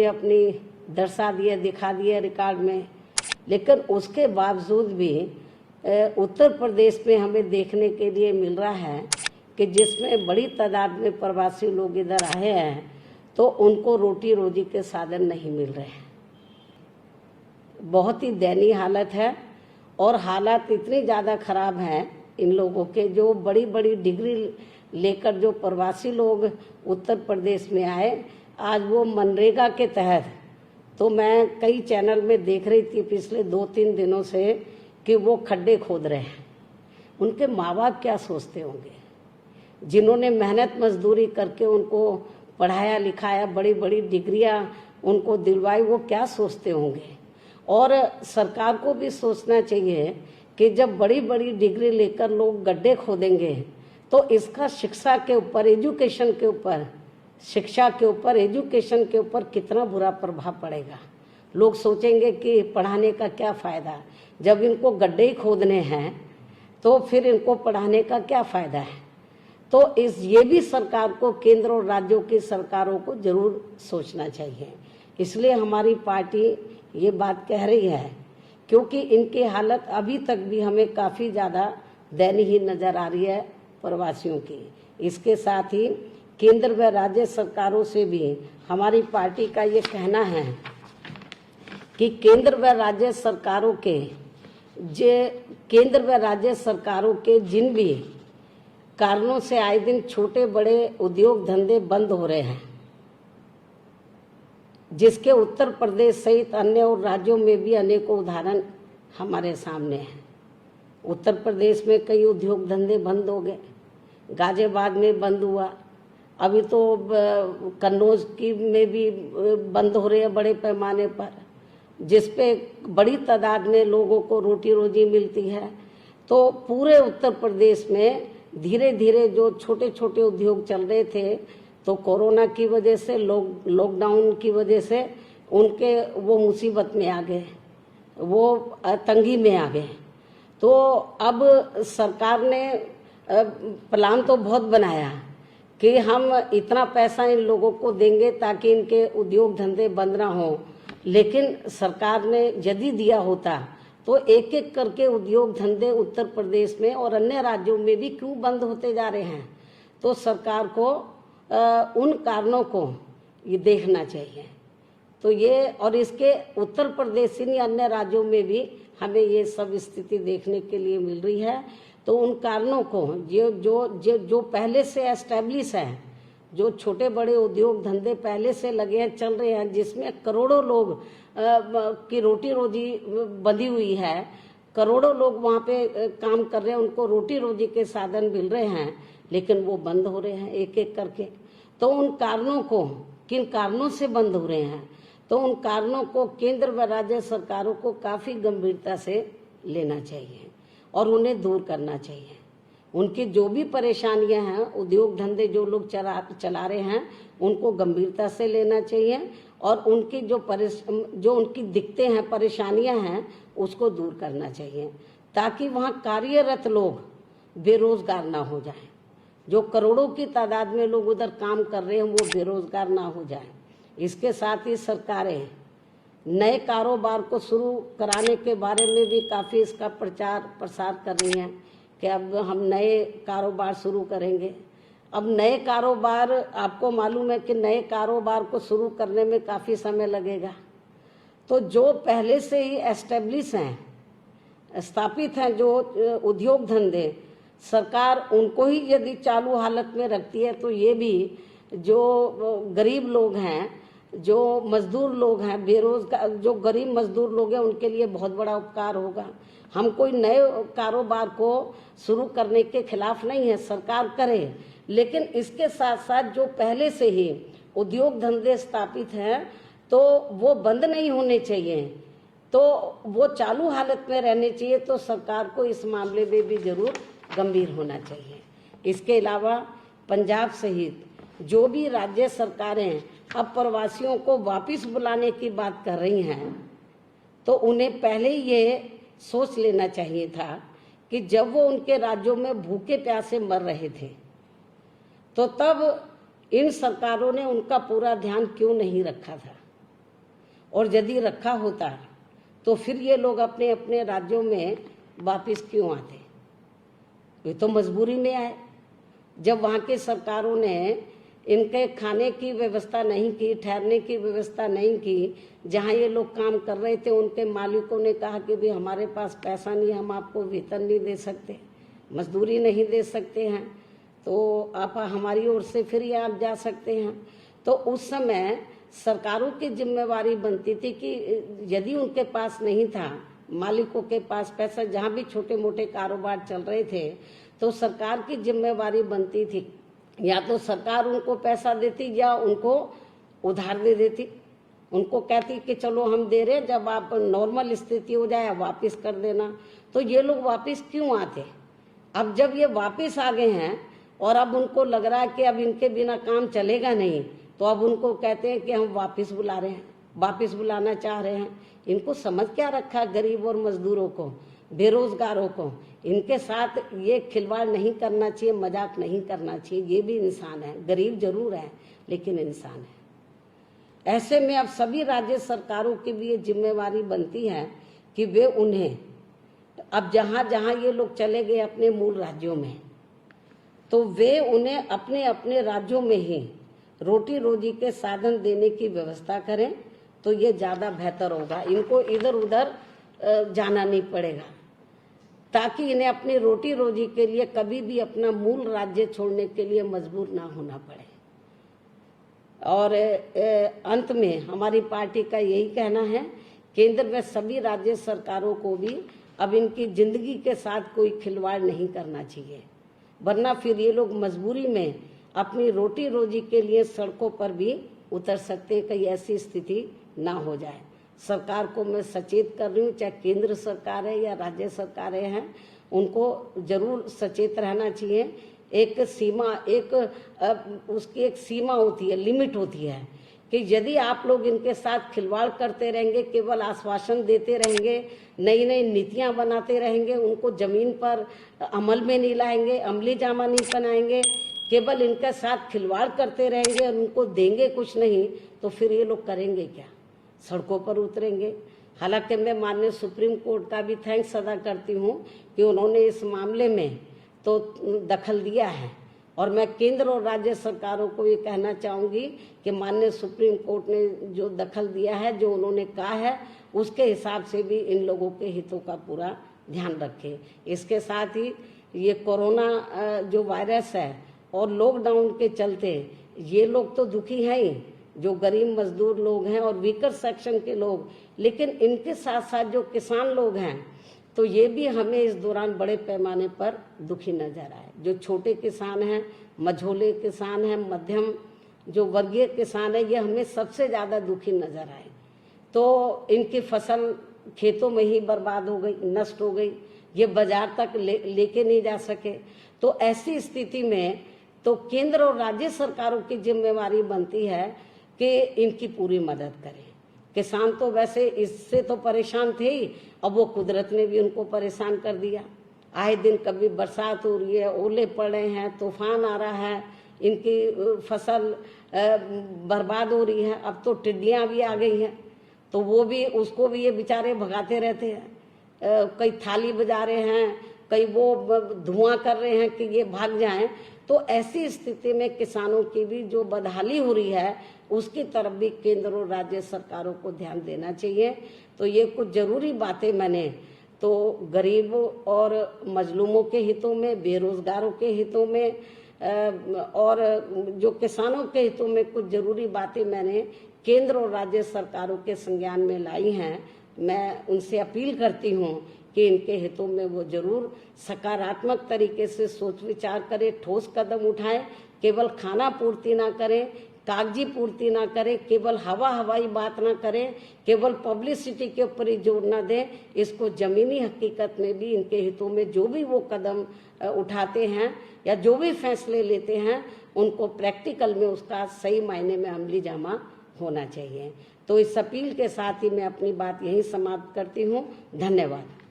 अपनी दर्शा दिया, दिखा दिया रिकॉर्ड में, लेकिन उसके बावजूद भी उत्तर प्रदेश में हमें देखने के लिए मिल रहा है कि जिसमें बड़ी तादाद में प्रवासी लोग इधर आए हैं तो उनको रोटी रोजी के साधन नहीं मिल रहे हैं। बहुत ही दयनीय हालत है और हालात इतनी ज़्यादा खराब हैं इन लोगों के, जो बड़ी बड़ी डिग्री लेकर जो प्रवासी लोग उत्तर प्रदेश में आए, आज वो मनरेगा के तहत, तो मैं कई चैनल में देख रही थी पिछले 2-3 दिनों से कि वो खड्डे खोद रहे हैं। उनके माँ बाप क्या सोचते होंगे, जिन्होंने मेहनत मजदूरी करके उनको पढ़ाया लिखाया, बड़ी बड़ी डिग्रियां उनको दिलवाई, वो क्या सोचते होंगे। और सरकार को भी सोचना चाहिए कि जब बड़ी बड़ी डिग्री लेकर लोग गड्ढे खोदेंगे तो इसका शिक्षा के ऊपर, एजुकेशन के ऊपर, शिक्षा के ऊपर, एजुकेशन के ऊपर कितना बुरा प्रभाव पड़ेगा। लोग सोचेंगे कि पढ़ाने का क्या फ़ायदा, जब इनको गड्ढे ही खोदने हैं तो फिर इनको पढ़ाने का क्या फ़ायदा है। तो ये भी सरकार को, केंद्र और राज्यों की सरकारों को जरूर सोचना चाहिए। इसलिए हमारी पार्टी ये बात कह रही है, क्योंकि इनकी हालत अभी तक भी हमें काफ़ी ज़्यादा दयनीय नज़र आ रही है प्रवासियों की। इसके साथ ही केंद्र व राज्य सरकारों से भी हमारी पार्टी का ये कहना है कि केंद्र व राज्य सरकारों के जिन भी कारणों से आए दिन छोटे बड़े उद्योग धंधे बंद हो रहे हैं, जिसके उत्तर प्रदेश सहित अन्य और राज्यों में भी अनेकों उदाहरण हमारे सामने हैं। उत्तर प्रदेश में कई उद्योग धंधे बंद हो गए, गाजियाबाद में बंद हुआ, अभी तो कन्नौज की में भी बंद हो रहे हैं बड़े पैमाने पर, जिसपे बड़ी तादाद में लोगों को रोटी रोजी मिलती है। तो पूरे उत्तर प्रदेश में धीरे धीरे जो छोटे छोटे उद्योग चल रहे थे, तो कोरोना की वजह से, लॉकडाउन की वजह से उनके वो मुसीबत में आ गए, वो तंगी में आ गए। तो अब सरकार ने प्लान तो बहुत बनाया कि हम इतना पैसा इन लोगों को देंगे ताकि इनके उद्योग धंधे बंद ना हो, लेकिन सरकार ने यदि दिया होता तो एक एक करके उद्योग धंधे उत्तर प्रदेश में और अन्य राज्यों में भी क्यों बंद होते जा रहे हैं। तो सरकार को उन कारणों को ये देखना चाहिए। तो ये, और इसके उत्तर प्रदेश ही अन्य राज्यों में भी हमें ये सब स्थिति देखने के लिए मिल रही है। तो उन कारणों को जो पहले से एस्टेब्लिश है, जो छोटे बड़े उद्योग धंधे पहले से लगे हैं, चल रहे हैं, जिसमें करोड़ों लोग की रोटी रोजी बंधी हुई है, करोड़ों लोग वहाँ पे काम कर रहे हैं, उनको रोटी रोजी के साधन मिल रहे हैं, लेकिन वो बंद हो रहे हैं एक एक करके। तो उन कारणों को, किन कारणों से बंद हो रहे हैं, तो उन कारणों को केंद्र व राज्य सरकारों को काफ़ी गंभीरता से लेना चाहिए और उन्हें दूर करना चाहिए। उनकी जो भी परेशानियां हैं, उद्योग धंधे जो लोग चला रहे हैं, उनको गंभीरता से लेना चाहिए और उनकी जो उनकी दिक्कतें हैं, परेशानियां हैं, उसको दूर करना चाहिए, ताकि वहाँ कार्यरत लोग बेरोजगार ना हो जाएं। जो करोड़ों की तादाद में लोग उधर काम कर रहे हैं, वो बेरोजगार ना हो जाएं। इसके साथ ही सरकारें नए कारोबार को शुरू कराने के बारे में भी काफ़ी इसका प्रचार प्रसार कर रही हैं कि अब हम नए कारोबार शुरू करेंगे। अब नए कारोबार, आपको मालूम है कि नए कारोबार को शुरू करने में काफ़ी समय लगेगा। तो जो पहले से ही एस्टेब्लिश हैं, स्थापित हैं जो उद्योग धंधे, सरकार उनको ही यदि चालू हालत में रखती है तो ये भी जो गरीब लोग हैं, जो मजदूर लोग हैं, बेरोजगार जो गरीब मजदूर लोग हैं, उनके लिए बहुत बड़ा उपकार होगा। हम कोई नए कारोबार को शुरू करने के खिलाफ नहीं है, सरकार करे, लेकिन इसके साथ साथ जो पहले से ही उद्योग धंधे स्थापित हैं तो वो बंद नहीं होने चाहिए, तो वो चालू हालत में रहने चाहिए। तो सरकार को इस मामले में भी जरूर गंभीर होना चाहिए। इसके अलावा पंजाब सहित जो भी राज्य सरकारें अब प्रवासियों को वापस बुलाने की बात कर रही हैं, तो उन्हें पहले ये सोच लेना चाहिए था कि जब वो उनके राज्यों में भूखे प्यासे मर रहे थे, तो तब इन सरकारों ने उनका पूरा ध्यान क्यों नहीं रखा था। और यदि रखा होता तो फिर ये लोग अपने अपने राज्यों में वापस क्यों आते? ये तो मजबूरी में आए। जब वहाँ की सरकारों ने इनके खाने की व्यवस्था नहीं की, ठहरने की व्यवस्था नहीं की, जहाँ ये लोग काम कर रहे थे उनके मालिकों ने कहा कि भाई हमारे पास पैसा नहीं, हम आपको वेतन नहीं दे सकते, मजदूरी नहीं दे सकते हैं, तो आप हमारी ओर से फिर आप जा सकते हैं। तो उस समय सरकारों की जिम्मेवारी बनती थी कि यदि उनके पास नहीं था, मालिकों के पास पैसा, जहाँ भी छोटे मोटे कारोबार चल रहे थे, तो सरकार की जिम्मेवारी बनती थी या तो सरकार उनको पैसा देती या उनको उधार दे देती। उनको कहती कि चलो हम दे रहे, जब आप नॉर्मल स्थिति हो जाए वापस कर देना। तो ये लोग वापस क्यों आते? अब जब ये वापस आ गए हैं और अब उनको लग रहा है कि अब इनके बिना काम चलेगा नहीं, तो अब उनको कहते हैं कि हम वापस बुला रहे हैं, वापस बुलाना चाह रहे हैं। इनको समझ क्या रखा है गरीब और मजदूरों को, बेरोजगारों को? इनके साथ ये खिलवाड़ नहीं करना चाहिए, मजाक नहीं करना चाहिए। ये भी इंसान है, गरीब जरूर है लेकिन इंसान है। ऐसे में अब सभी राज्य सरकारों की भी ये जिम्मेवारी बनती है कि वे उन्हें, अब जहाँ जहाँ ये लोग चले गए अपने मूल राज्यों में, तो वे उन्हें अपने अपने राज्यों में ही रोटी रोजी के साधन देने की व्यवस्था करें, तो ये ज़्यादा बेहतर होगा। इनको इधर उधर जाना नहीं पड़ेगा, ताकि इन्हें अपनी रोटी रोजी के लिए कभी भी अपना मूल राज्य छोड़ने के लिए मजबूर ना होना पड़े। और अंत में हमारी पार्टी का यही कहना है, केंद्र व सभी राज्य सरकारों को भी अब इनकी जिंदगी के साथ कोई खिलवाड़ नहीं करना चाहिए, वरना फिर ये लोग मजबूरी में अपनी रोटी रोजी के लिए सड़कों पर भी उतर सकते हैं। कहीं ऐसी स्थिति ना हो जाए। सरकार को मैं सचेत कर रही हूँ, चाहे केंद्र सरकार है या राज्य सरकारें हैं, उनको जरूर सचेत रहना चाहिए। एक सीमा, उसकी एक सीमा होती है, लिमिट होती है कि यदि आप लोग इनके साथ खिलवाड़ करते रहेंगे, केवल आश्वासन देते रहेंगे, नई नई नीतियां बनाते रहेंगे, उनको जमीन पर अमल में नहीं लाएंगे, अमली जामा नहीं बनाएंगे, केवल इनके साथ खिलवाड़ करते रहेंगे और उनको देंगे कुछ नहीं, तो फिर ये लोग करेंगे क्या? सड़कों पर उतरेंगे। हालांकि मैं माननीय सुप्रीम कोर्ट का भी थैंक्स अदा करती हूँ कि उन्होंने इस मामले में तो दखल दिया है, और मैं केंद्र और राज्य सरकारों को ये कहना चाहूँगी कि माननीय सुप्रीम कोर्ट ने जो दखल दिया है, जो उन्होंने कहा है, उसके हिसाब से भी इन लोगों के हितों का पूरा ध्यान रखें। इसके साथ ही ये कोरोना जो वायरस है और लॉकडाउन के चलते ये लोग तो दुखी हैं ही, जो गरीब मजदूर लोग हैं और वीकर सेक्शन के लोग, लेकिन इनके साथ साथ जो किसान लोग हैं, तो ये भी हमें इस दौरान बड़े पैमाने पर दुखी नजर आए। जो छोटे किसान हैं, मझोले किसान हैं, मध्यम जो वर्गीय किसान है, ये हमें सबसे ज़्यादा दुखी नजर आए। तो इनकी फसल खेतों में ही बर्बाद हो गई, नष्ट हो गई, ये बाजार तक लेके नहीं जा सके। तो ऐसी स्थिति में तो केंद्र और राज्य सरकारों की जिम्मेवारी बनती है कि इनकी पूरी मदद करें। किसान तो वैसे इससे तो परेशान थे ही, अब वो कुदरत ने भी उनको परेशान कर दिया। आए दिन कभी बरसात हो रही है, ओले पड़ रहे हैं, तूफान आ रहा है, इनकी फसल बर्बाद हो रही है। अब तो टिड्डियाँ भी आ गई हैं, तो वो भी, उसको भी ये बेचारे भगाते रहते हैं। कई थाली बजा रहे हैं, कई वो धुआं कर रहे हैं कि ये भाग जाएं। तो ऐसी स्थिति में किसानों की भी जो बदहाली हो रही है, उसकी तरफ भी केंद्र और राज्य सरकारों को ध्यान देना चाहिए। तो ये कुछ जरूरी बातें मैंने तो गरीबों और मजलूमों के हितों में, बेरोजगारों के हितों में और जो किसानों के हितों में कुछ जरूरी बातें मैंने केंद्र और राज्य सरकारों के संज्ञान में लाई हैं। मैं उनसे अपील करती हूँ कि इनके हितों में वो जरूर सकारात्मक तरीके से सोच विचार करें, ठोस कदम उठाएं। केवल खाना पूर्ति ना करें, कागजी पूर्ति ना करें, केवल हवाई बात ना करें, केवल पब्लिसिटी के ऊपर ही जोर ना दें। इसको जमीनी हकीकत में भी इनके हितों में जो भी वो कदम उठाते हैं या जो भी फैसले लेते हैं, उनको प्रैक्टिकल में उसका सही मायने में अमली जामा होना चाहिए। तो इस अपील के साथ ही मैं अपनी बात यहीं समाप्त करती हूँ। धन्यवाद।